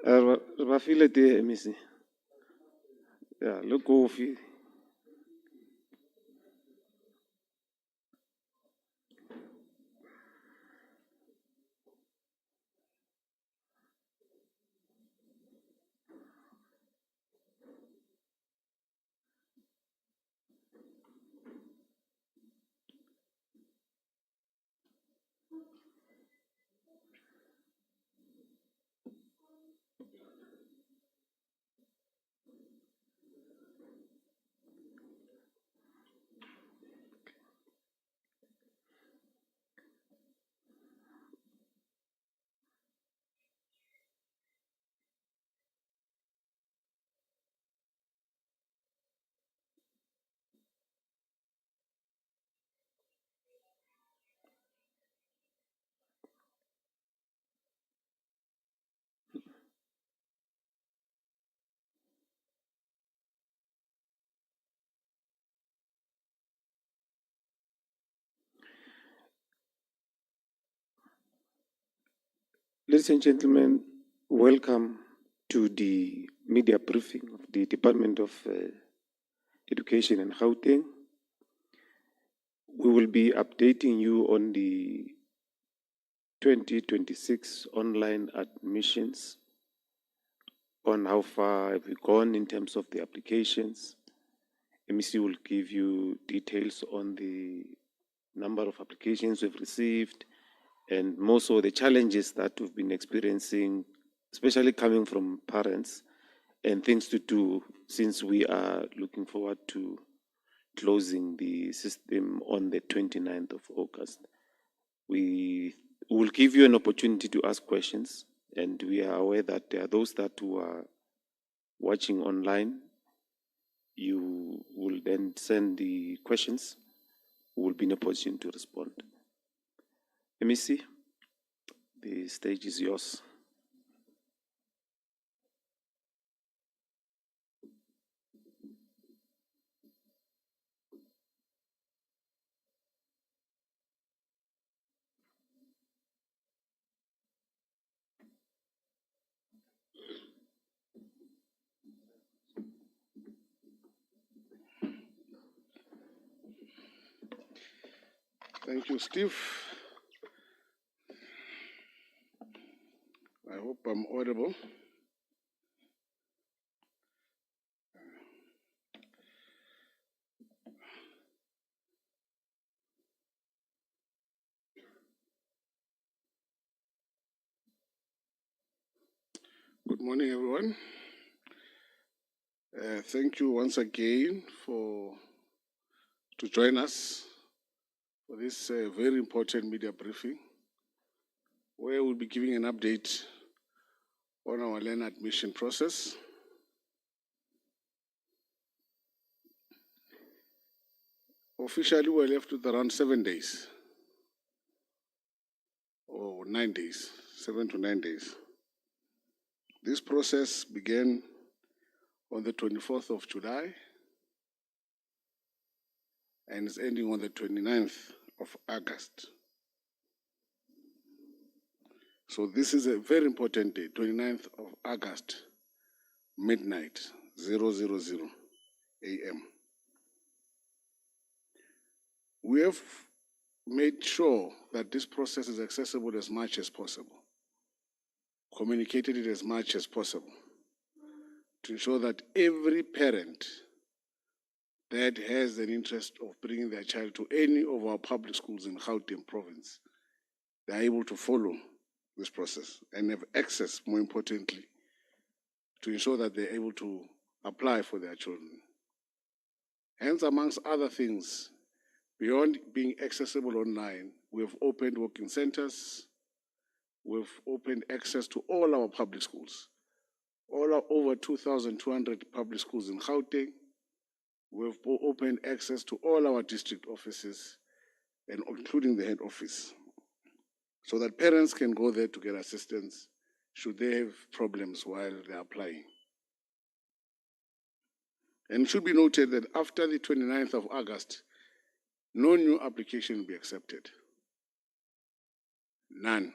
Re ba file tee, MEC. Yeah, le kofi. Ladies and gentlemen, welcome to the media briefing of the Department of Education in Gauteng. We will be updating you on the 2026 online admissions, on how far have we gone in terms of the applications. MEC will give you details on the number of applications we've received, and more so the challenges that we've been experiencing, especially coming from parents, and things to do since we are looking forward to closing the system on the 29th of August. We will give you an opportunity to ask questions, and we are aware that there are those that who are watching online. You will then send the questions. We will be in a position to respond. MEC, the stage is yours. Thank you, Steve. I hope I'm audible. Good morning, everyone. Thank you once again to join us for this very important media briefing, where we'll be giving an update on our learner admission process. Officially, we're left with around 7 days, or 9 days, 7 to 9 days. This process began on the 24th of July and is ending on the 29th of August. So this is a very important day, 29th of August, midnight, 000 AM. We have made sure that this process is accessible as much as possible, communicated it as much as possible, to ensure that every parent that has an interest of bringing their child to any of our public schools in Gauteng province, they are able to follow this process and have access, more importantly, to ensure that they're able to apply for their children. Hence, amongst other things, beyond being accessible online, we've opened working centers, we've opened access to all our public schools, all our over 2,200 public schools in Gauteng. We've opened access to all our district offices, and including the head office, so that parents can go there to get assistance should they have problems while they're applying. And it should be noted that after the 29th of August, no new application will be accepted. None.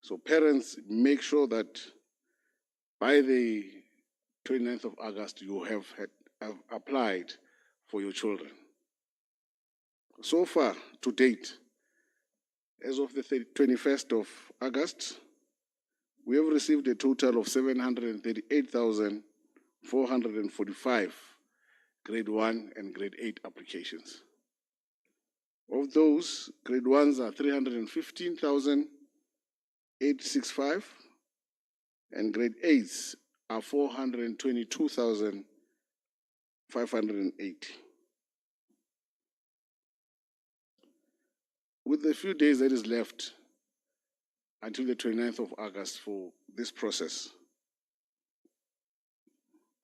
So parents, make sure that by the 29th of August, you have applied for your children. So far, to date, as of the 21st of August, we have received a total of 738,445 grade 1 and grade 8 applications. Of those, grade 1s are 315,865 and grade 8s are 422,580. With the few days that is left until the 29th of August for this process,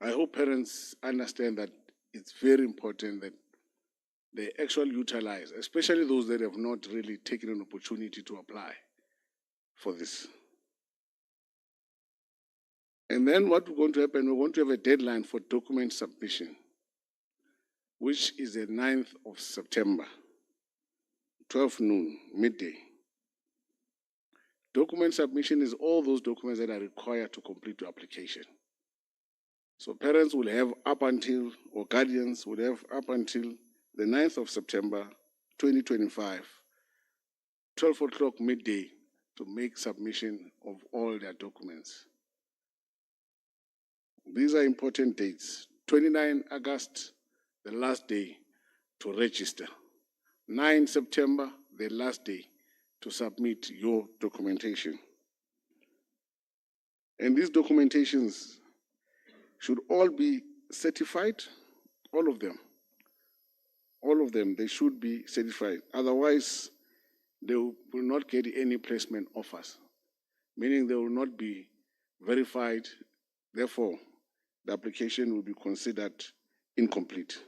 I hope parents understand that it's very important that they actually utilize, especially those that have not really taken an opportunity to apply for this. And then what we're going to happen, we're going to have a deadline for document submission, which is the 9th of September, 12 noon, midday. Document submission is all those documents that are required to complete your application. So parents will have up until, or guardians will have up until the 9th of September, 2025, 12 o'clock midday to make submission of all their documents. These are important dates. 29 August, the last day to register. 9 September, the last day to submit your documentation. And these documentations should all be certified, all of them. All of them, they should be certified. Otherwise, they will not get any placement offers, meaning they will not be verified. Therefore, the application will be considered incomplete.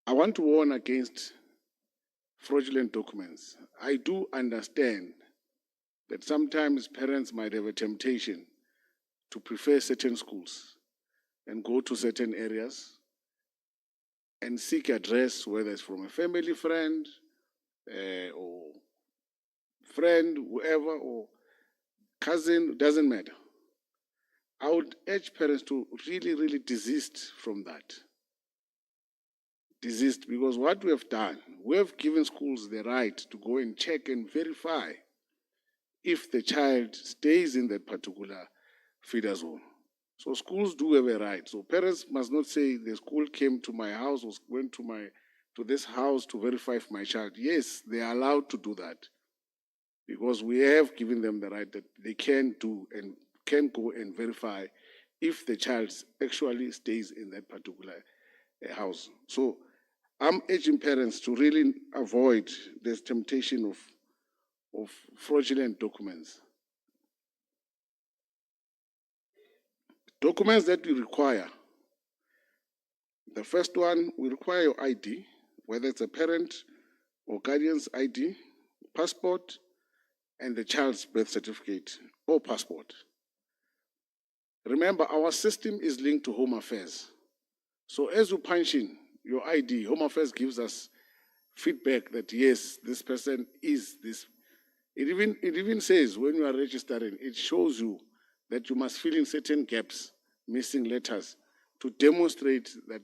I want to warn against fraudulent documents. I do understand that sometimes parents might have a temptation to prefer certain schools and go to certain areas and seek address, whether it's from a family friend or friend, whoever, or cousin, doesn't matter. I would urge parents to really desist from that. Desist, because what we have done, we have given schools the right to go and check and verify if the child stays in that particular feeder zone. So schools do have a right. So parents must not say the school came to my house or went to this house to verify if my child. Yes, they are allowed to do that because we have given them the right that they can do and can go and verify if the child actually stays in that particular house. So I'm urging parents to really avoid this temptation of fraudulent documents. Documents that we require. The first one, we require your ID, whether it's a parent or guardian's ID, passport, and the child's birth certificate or passport. Remember, our system is linked to Home Affairs. So as you punch in your ID, Home Affairs gives us feedback that yes, this person is this. It even says when you are registering, it shows you that you must fill in certain gaps, missing letters, to demonstrate that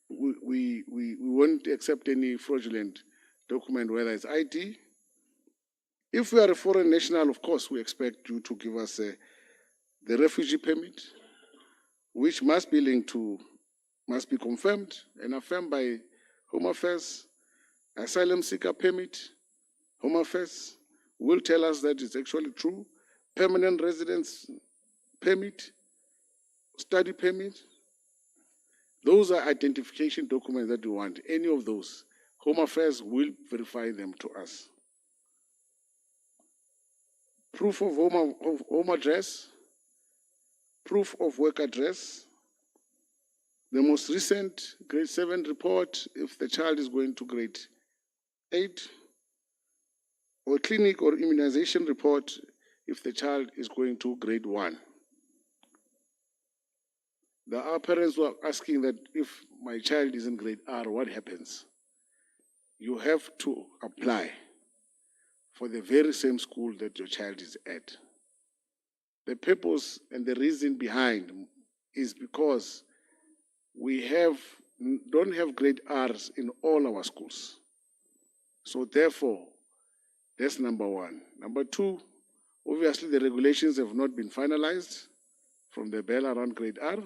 we won't accept any fraudulent document, whether it's ID. If we are a foreign national, of course, we expect you to give us the refugee permit, which must be linked to, must be confirmed and affirmed by Home Affairs. Asylum seeker permit, Home Affairs will tell us that it's actually true. Permanent residence permit, study permit. Those are identification documents that we want. Any of those, Home Affairs will verify them to us. Proof of home address, proof of work address, the most recent grade 7 report if the child is going to grade 8, or clinic or immunization report if the child is going to grade 1. There are parents who are asking that if my child is in grade R, what happens? You have to apply for the very same school that your child is at. The purpose and the reason behind is because we don't have grade R's in all our schools. So therefore, that's number one. Number two, obviously the regulations have not been finalized from the bell around grade R.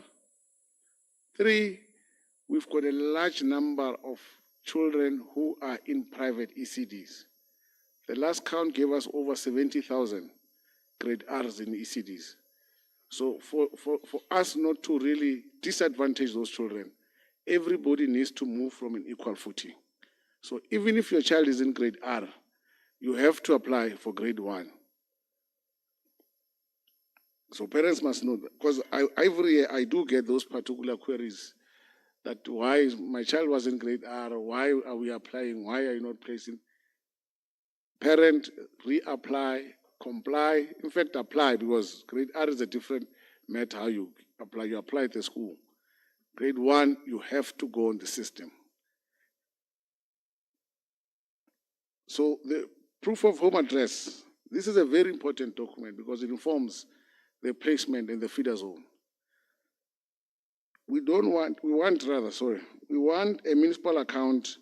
Three, we've got a large number of children who are in private ECDs. The last count gave us over 70,000 grade R's in ECDs. So for us not to really disadvantage those children, everybody needs to move from an equal footing. So even if your child is in grade R, you have to apply for grade 1. So parents must know that, because every year I do get those particular queries that why my child was in grade R, why are we applying, why are you not placing? Parent, reapply, comply, in fact apply, because grade R is a different matter how you apply. You apply at the school. Grade 1, you have to go on the system. So the proof of home address, this is a very important document because it informs the placement in the feeder zone. We want a municipal account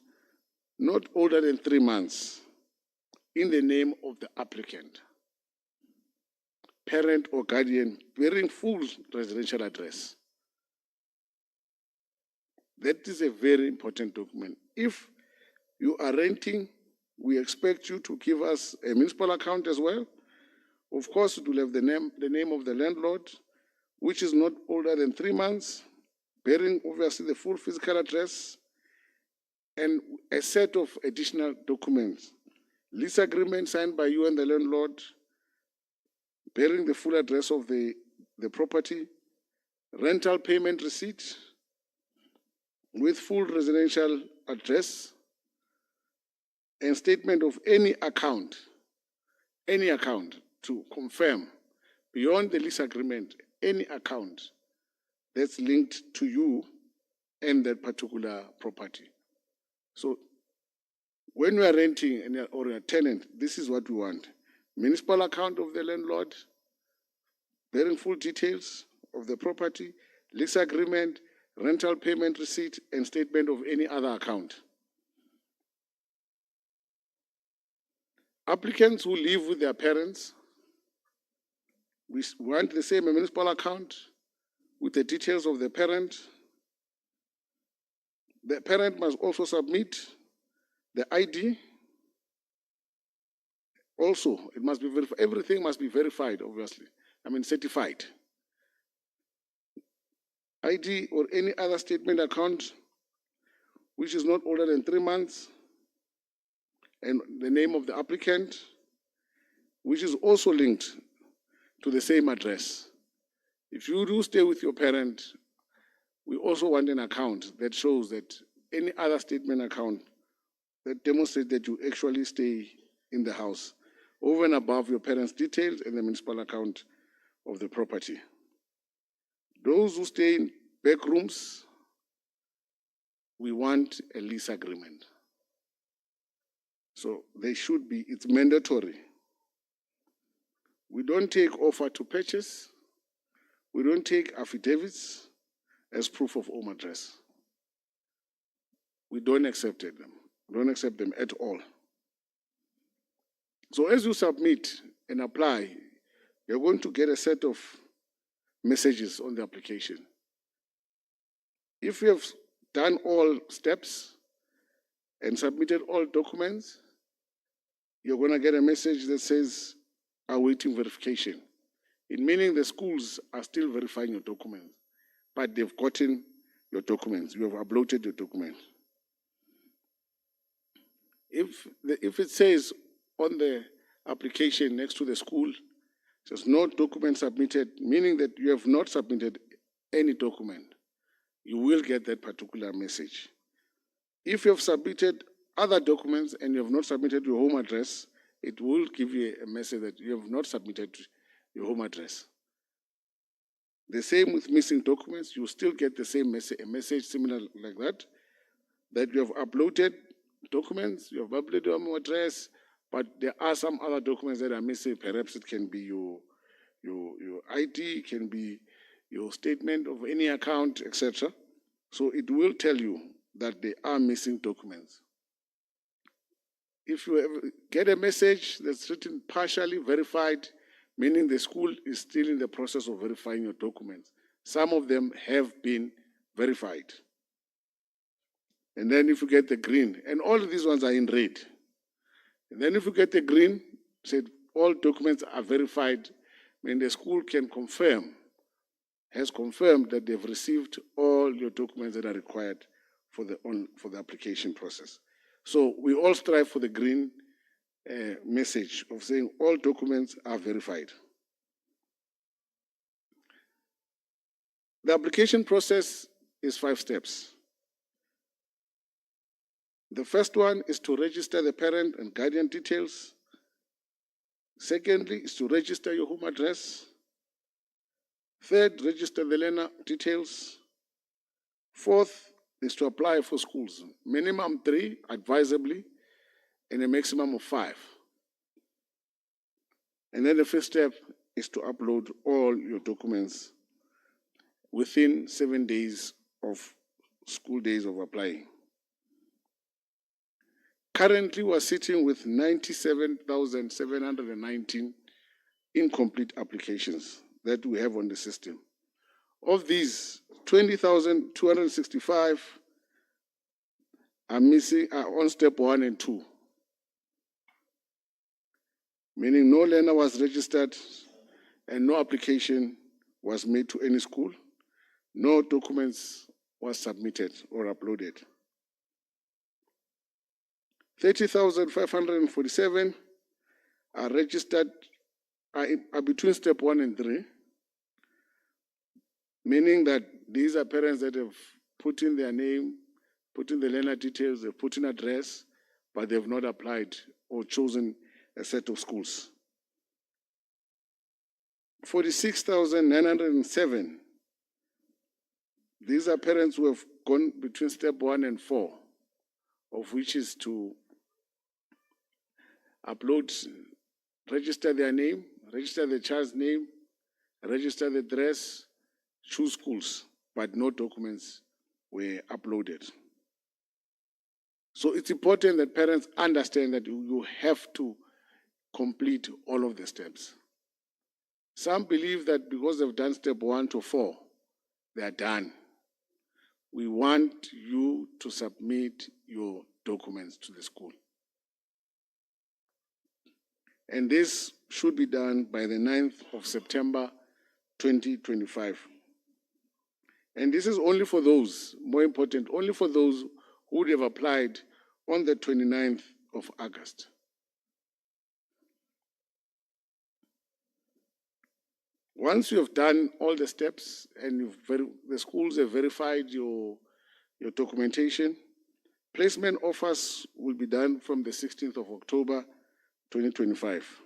not older than 3 months in the name of the applicant, parent or guardian, bearing full residential address. That is a very important document. If you are renting, we expect you to give us a municipal account as well. Of course, it will have the name of the landlord, which is not older than 3 months, bearing obviously the full physical address, and a set of additional documents. Lease agreement signed by you and the landlord, bearing the full address of the property, rental payment receipt with full residential address, and statement of any account to confirm, beyond the lease agreement, any account that's linked to you and that particular property. So when we are renting or a tenant, this is what we want. Municipal account of the landlord, bearing full details of the property, lease agreement, rental payment receipt, and statement of any other account. Applicants who live with their parents, we want the same municipal account with the details of the parent. The parent must also submit the ID. Also, it must be verified. Everything must be verified, obviously. Certified. ID or any other statement account which is not older than 3 months, and the name of the applicant, which is also linked to the same address. If you do stay with your parent, we also want an account that shows that any other statement account that demonstrates that you actually stay in the house, over and above your parents' details and the municipal account of the property. Those who stay in back rooms, we want a lease agreement. So they should be, it's mandatory. We don't take offer to purchase. We don't take affidavits as proof of home address. We don't accept them. We don't accept them at all. So as you submit and apply, you're going to get a set of messages on the application. If you have done all steps and submitted all documents, you're going to get a message that says, awaiting verification. It meaning the schools are still verifying your documents, but they've gotten your documents. You have uploaded your documents. If it says on the application next to the school, there's no document submitted, meaning that you have not submitted any document, you will get that particular message. If you have submitted other documents and you have not submitted your home address, it will give you a message that you have not submitted your home address. The same with missing documents. You still get the same message, a message similar like that you have uploaded documents, you have uploaded your home address, but there are some other documents that are missing. Perhaps it can be your ID, can be your statement of any account, etc. So it will tell you that they are missing documents. If you ever get a message that's written partially verified, meaning the school is still in the process of verifying your documents, some of them have been verified. And then if you get the green, and all of these ones are in red. And then if you get the green, said all documents are verified, then the school can confirm, has confirmed that they've received all your documents that are required for the application process. So we all strive for the green message of saying all documents are verified. The application process is 5 steps. The first one is to register the parent and guardian details. Secondly is to register your home address. Third, register the learner details. Fourth is to apply for schools. Minimum 3, advisably, and a maximum of 5. And then the fifth step is to upload all your documents within 7 days of school days of applying. Currently, we're sitting with 97,719 incomplete applications that we have on the system. Of these, 20,265 are on step 1 and 2, meaning no learner was registered and no application was made to any school, no documents was submitted or uploaded. 30,547 are registered, are between step 1 and 3, meaning that these are parents that have put in their name, put in the learner details, they've put in address, but they've not applied or chosen a set of schools. 46,907, these are parents who have gone between step 1 and 4, of which is to upload, register their name, register the child's name, register the address, choose schools, but no documents were uploaded. So it's important that parents understand that you have to complete all of the steps. Some believe that because they've done step 1 to 4, they are done. We want you to submit your documents to the school. And this should be done by the 9th of September 2025. And this is only for those, more important, only for those who would have applied on the 29th of August. Once you have done all the steps and the schools have verified your documentation, placement offers will be done from the 16th of October 2025.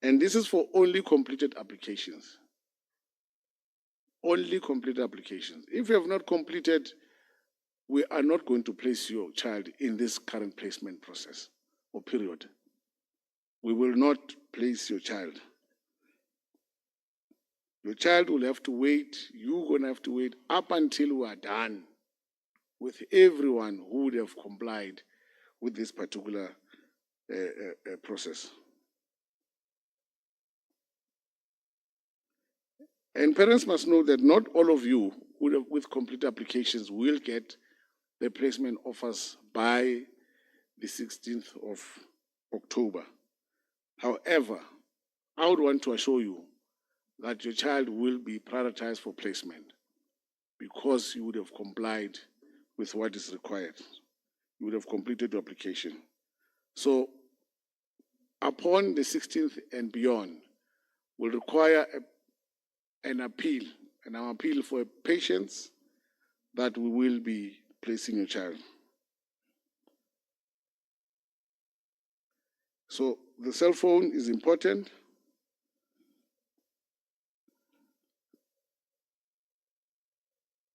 And this is for only completed applications. Only completed applications. If you have not completed, we are not going to place your child in this current placement process or period. We will not place your child. Your child will have to wait, you're going to have to wait up until we are done with everyone who would have complied with this particular process. And parents must know that not all of you with complete applications will get the placement offers by the 16th of October. However, I would want to assure you that your child will be prioritized for placement because you would have complied with what is required. You would have completed your application. So upon the 16th and beyond, will require an appeal for patients that we will be placing your child. So the cell phone is important.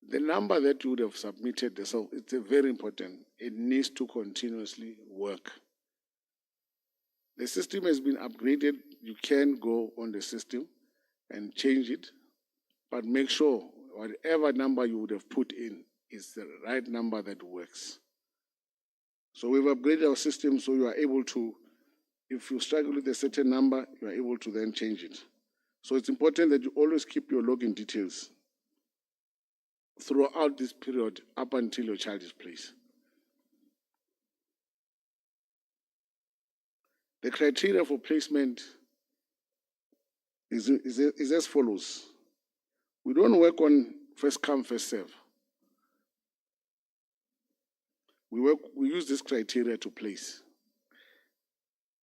the number that you would have submitted, so it's very important. It needs to continuously work. The system has been upgraded. You can go on the system and change it, but make sure whatever number you would have put in is the right number that works. So we've upgraded our system so you are able to, if you struggle with a certain number, you are able to then change it. So it's important that you always keep your login details throughout this period up until your child is placed. The criteria for placement is as follows. We don't work on first come, first serve. We use this criteria to place.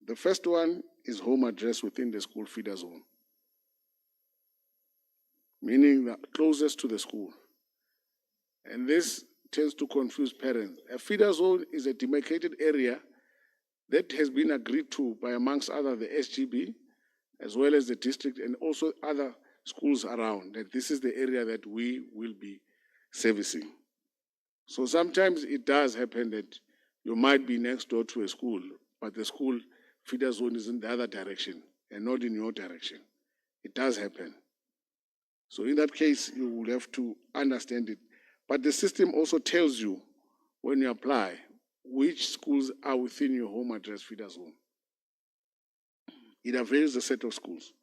The first one is home address within the school feeder zone, meaning the closest to the school. And this tends to confuse parents. A feeder zone is a demarcated area that has been agreed to by, amongst other, the SGB, as well as the district and also other schools around, that this is the area that we will be servicing. So sometimes it does happen that you might be next door to a school, but the school feeder zone is in the other direction and not in your direction. It does happen. So in that case, you will have to understand it. But the system also tells you when you apply which schools are within your home address feeder zone. It avails a set of schools.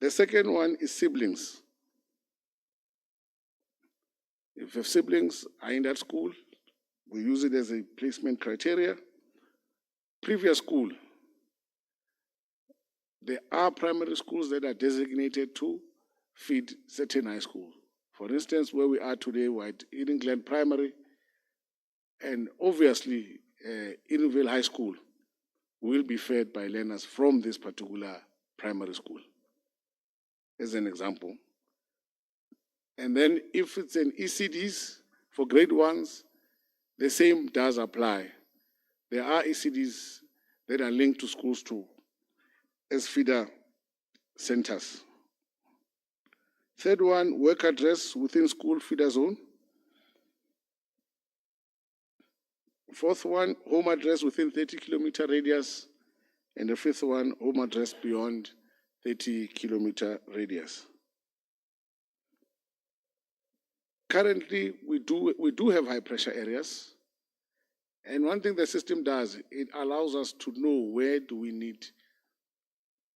The second one is siblings. If your siblings are in that school, we use it as a placement criteria. Previous school. There are primary schools that are designated to feed certain high schools. For instance, where we are today, we're at Eden Glen Primary, and obviously Edenville High School will be fed by learners from this particular primary school, as an example. And then if it's an ECDs for grade ones, the same does apply. There are ECDs that are linked to schools too, as feeder centers. Third one, work address within school feeder zone. Fourth one, home address within 30-kilometer radius. And the fifth one, home address beyond 30-kilometer radius. Currently, we do have high pressure areas. And one thing the system does, it allows us to know where do we need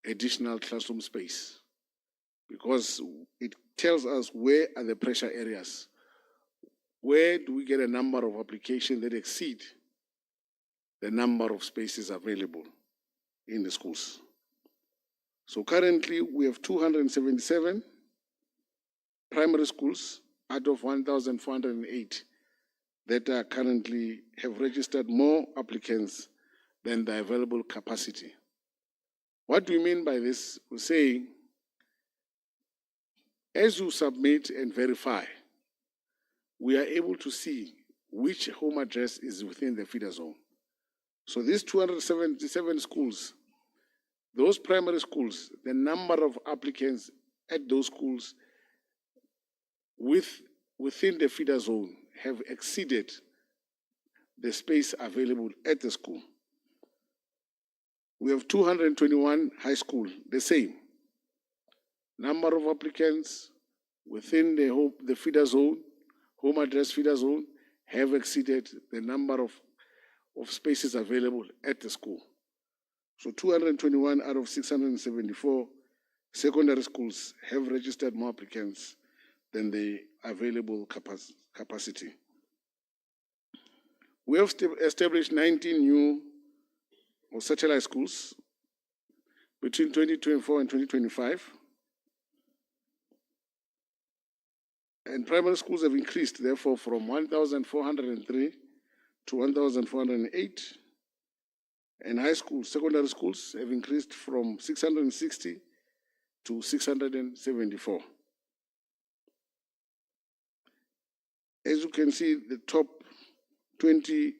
additional classroom space, because it tells us where are the pressure areas. Where do we get a number of applications that exceed the number of spaces available in the schools? So currently we have 277 primary schools out of 1,408 that are currently have registered more applicants than the available capacity. What do we mean by this? We're saying, as you submit and verify, we are able to see which home address is within the feeder zone. So these 277 schools, those primary schools, the number of applicants at those schools within the feeder zone have exceeded the space available at the school. We have 221 high school, the same. Number of applicants within the feeder zone, home address feeder zone, have exceeded the number of spaces available at the school. So 221 out of 674 secondary schools have registered more applicants than the available capacity. We have established 19 new or satellite schools between 2024 and 2025. And primary schools have increased, therefore, from 1,403 to 1,408. And high schools, secondary schools have increased from 660 to 674. As you can see, the top 20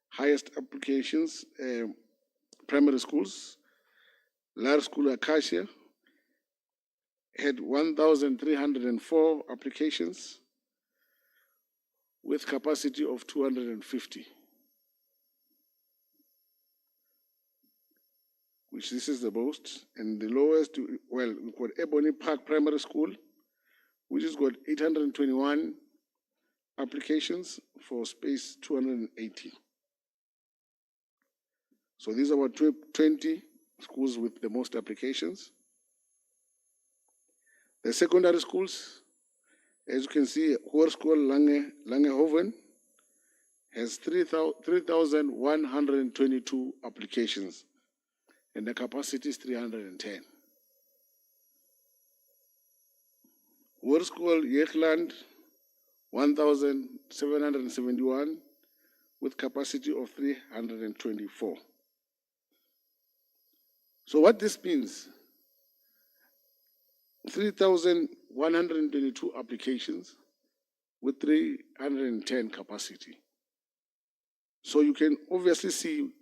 highest applications, primary schools, Lar School Acacia had 1,304 applications. with capacity of 250, which this is the most, and the lowest, well, we've got Ebony Park Primary School, which has got 821 applications for space 280. So these are about 20 schools with the most applications. The secondary schools, as you can see, Hoërskool Langehoven has 3,122 applications, and the capacity is 310. Hoërskool Jeugland, 1,771 with capacity of 324. So what this means, 3,122 applications with 310 capacity. So you can obviously see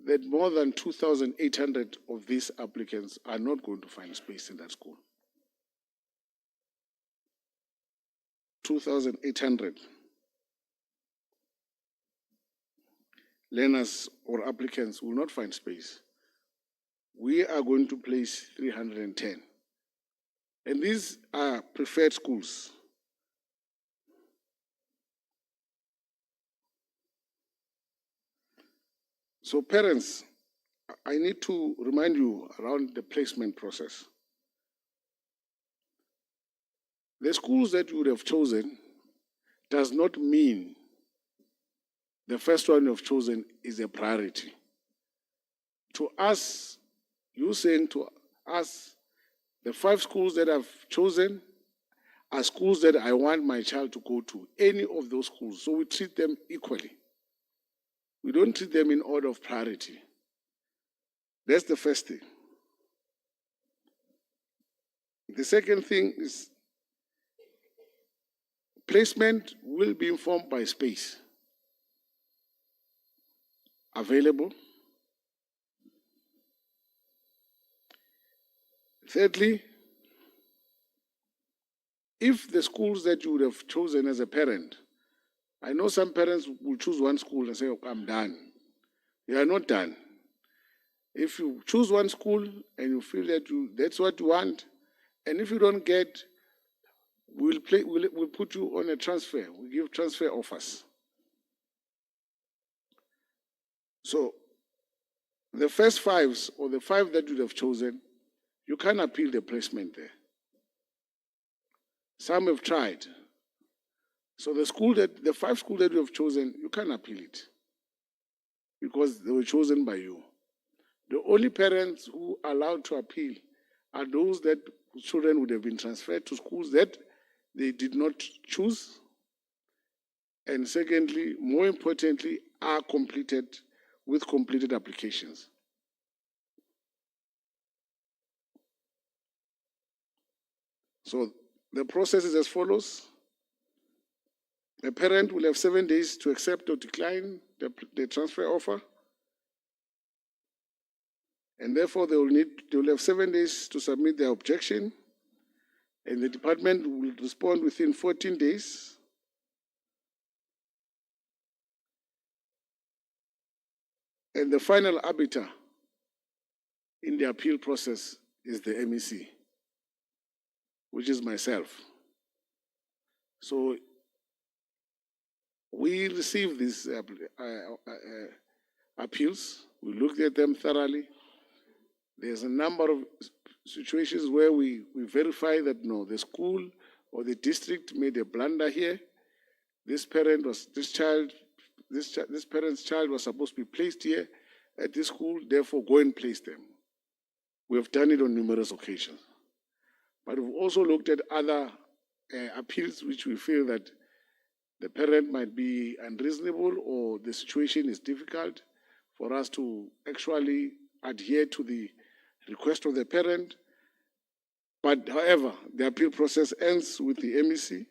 that more than 2,800 of these applicants are not going to find space in that school. 2,800 learners or applicants will not find space. We are going to place 310. And these are preferred schools. So parents, I need to remind you around the placement process. The schools that you would have chosen does not mean the first one you've chosen is a priority. To us, you saying to us, the 5 schools that I've chosen are schools that I want my child to go to, any of those schools. So we treat them equally. We don't treat them in order of priority. That's the first thing. The second thing is placement will be informed by space available. Thirdly, if the schools that you would have chosen as a parent, I know some parents will choose one school and say, oh, I'm done. You are not done. If you choose one school and you feel that that's what you want, and if you don't get, we'll put you on a transfer. We give transfer offers. So the first 5s or the 5 that you have chosen, you can't appeal the placement there. Some have tried. So the 5 schools that you have chosen, you can't appeal it because they were chosen by you. The only parents who are allowed to appeal are those that children would have been transferred to schools that they did not choose. And secondly, more importantly, are completed with completed applications. So the process is as follows. A parent will have 7 days to accept or decline the transfer offer. And therefore, they will have 7 days to submit their objection. And the department will respond within 14 days. And the final arbiter in the appeal process is the MEC, which is myself. So we received these appeals. We looked at them thoroughly. There's a number of situations where we verify that no, the school or the district made a blunder here. This parent's child was supposed to be placed here at this school, therefore go and place them. We have done it on numerous occasions. But we've also looked at other appeals which we feel that the parent might be unreasonable or the situation is difficult for us to actually adhere to the request of the parent. But however, the appeal process ends with the MEC,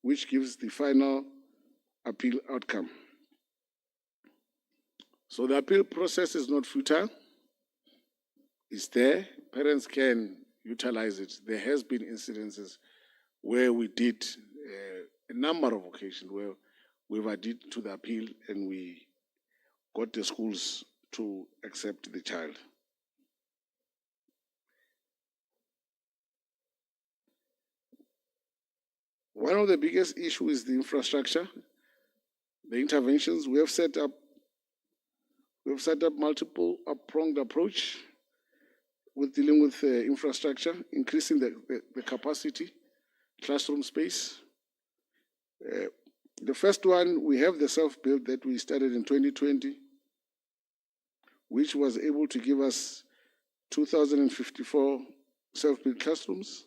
which gives the final appeal outcome. So the appeal process is not futile. It's there. Parents can utilize it. There has been incidences where we did a number of occasions where we've adhered to the appeal and we got the schools to accept the child. One of the biggest issues is the infrastructure, the interventions. We have set up multiple pronged approach with dealing with infrastructure, increasing the capacity, classroom space. The first one, we have the self-build that we started in 2020, which was able to give us 2,054 self-built classrooms,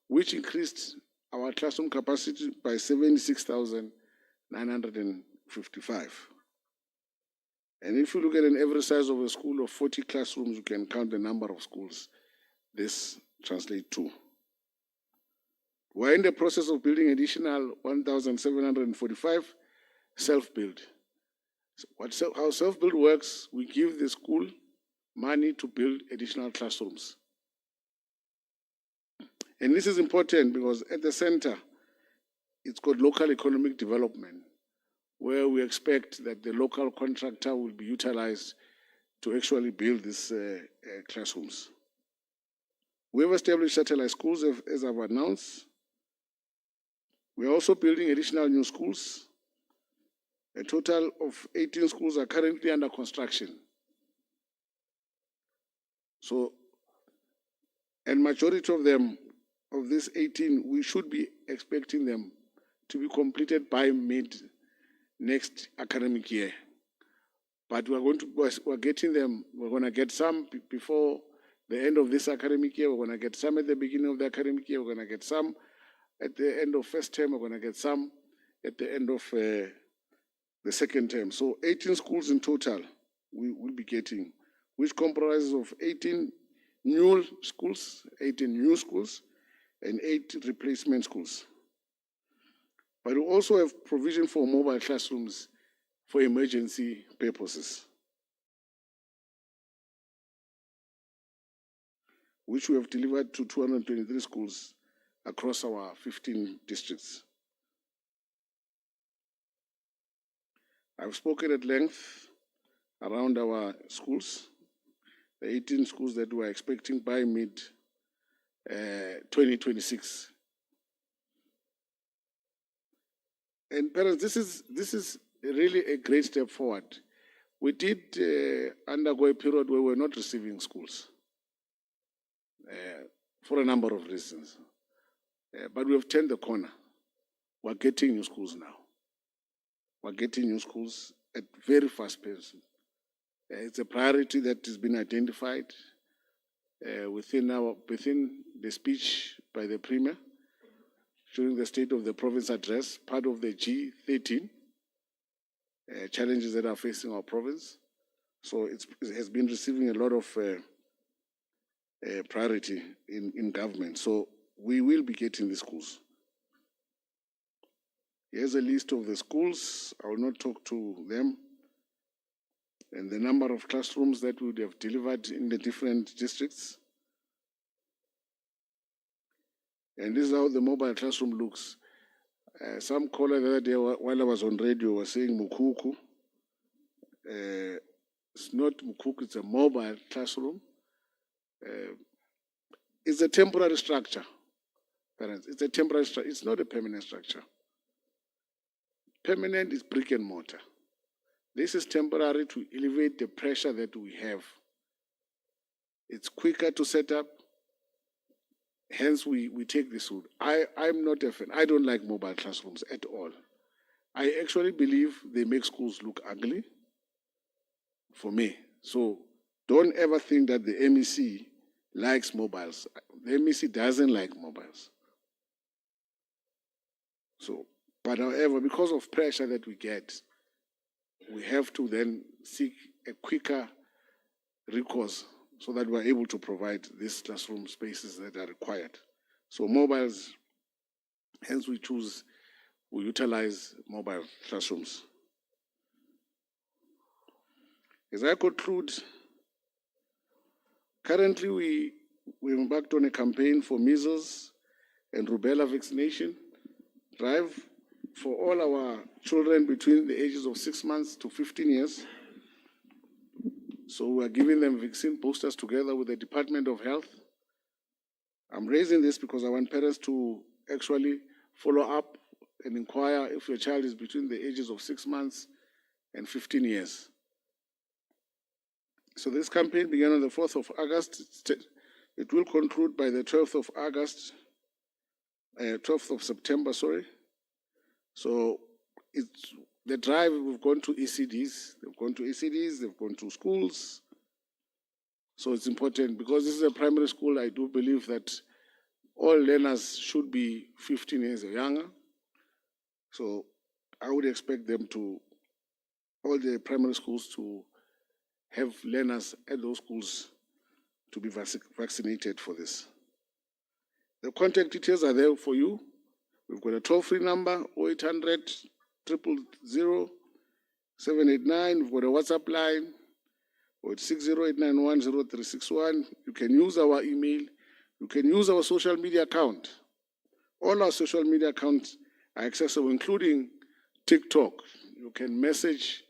which increased our classroom capacity by 76,955. And if you look at an average size of a school of 40 classrooms, you can count the number of schools this translates to. We're in the process of building additional 1,745 self-build. How self-build works, we give the school money to build additional classrooms. And this is important because at the center, it's called local economic development, where we expect that the local contractor will be utilized to actually build these classrooms. We have established satellite schools, as I've announced. We are also building additional new schools. A total of 18 schools are currently under construction. So, and majority of them, of these 18, we should be expecting them to be completed by mid next academic year. But we're getting them, we're going to get some before the end of this academic year, we're going to get some at the beginning of the academic year, we're going to get some at the end of first term, we're going to get some at the end of the second term. So 18 schools in total we will be getting, which comprises of 18 new schools, and 8 replacement schools. But we also have provision for mobile classrooms for emergency purposes, which we have delivered to 223 schools across our 15 districts. I've spoken at length around our schools, the 18 schools that we're expecting by mid 2026. And parents, this is really a great step forward. We did undergo a period where we were not receiving schools for a number of reasons. But we have turned the corner. We're getting new schools now. We're getting new schools at very fast pace. It's a priority that has been identified within the speech by the Premier during the State of the Province address, part of the G13 challenges that are facing our province. So it has been receiving a lot of priority in government. So we will be getting the schools. Here's a list of the schools. I will not talk to them. And the number of classrooms that we would have delivered in the different districts. And this is how the mobile classroom looks. Some caller the other day while I was on radio was saying Mukuku. It's not Mukuku, it's a mobile classroom. It's a temporary structure, parents. It's a temporary structure. It's not a permanent structure. Permanent is brick and mortar. This is temporary to elevate the pressure that we have. It's quicker to set up. Hence, we take this route. I'm not a fan. I don't like mobile classrooms at all. I actually believe they make schools look ugly for me. So don't ever think that the MEC likes mobiles. The MEC doesn't like mobiles. So, but however, because of pressure that we get, we have to then seek a quicker recourse so that we're able to provide these classroom spaces that are required. So mobiles, hence we utilize mobile classrooms. As I conclude, currently we embarked on a campaign for measles and rubella vaccination drive for all our children between the ages of 6 months to 15 years. So we're giving them vaccine boosters together with the Department of Health. I'm raising this because I want parents to actually follow up and inquire if your child is between the ages of 6 months and 15 years. So this campaign began on the 4th of August. It will conclude by the 12th of August, 12th of September, sorry. So it's the drive, we've gone to ECDs, they've gone to schools. So it's important because this is a primary school. I do believe that all learners should be 15 years or younger. So I would expect them to, all the primary schools to have learners at those schools to be vaccinated for this. The contact details are there for you. We've got a toll-free number, 0800 000 789. We've got a WhatsApp line, 6089100361. You can use our email. You can use our social media account. All our social media accounts are accessible, including TikTok. You can message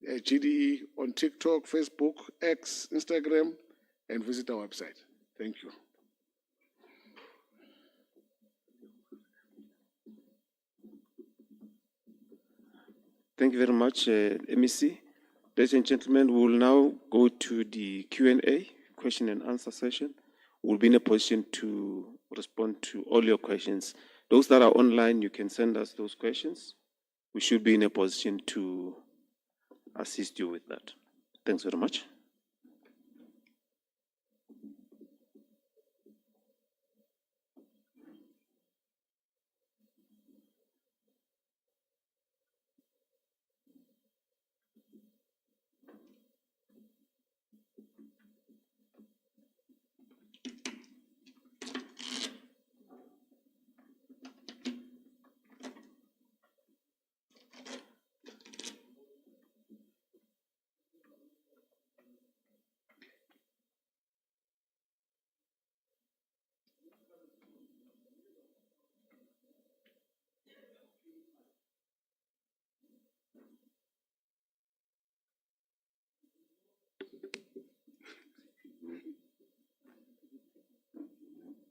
GDE on TikTok, Facebook, X, Instagram, and visit our website. Thank you. Thank you very much, MEC. Ladies and gentlemen, we will now go to the Q&A, question and answer session. We'll be in a position to respond to all your questions. Those that are online, you can send us those questions. We should be in a position to assist you with that. Thanks very much.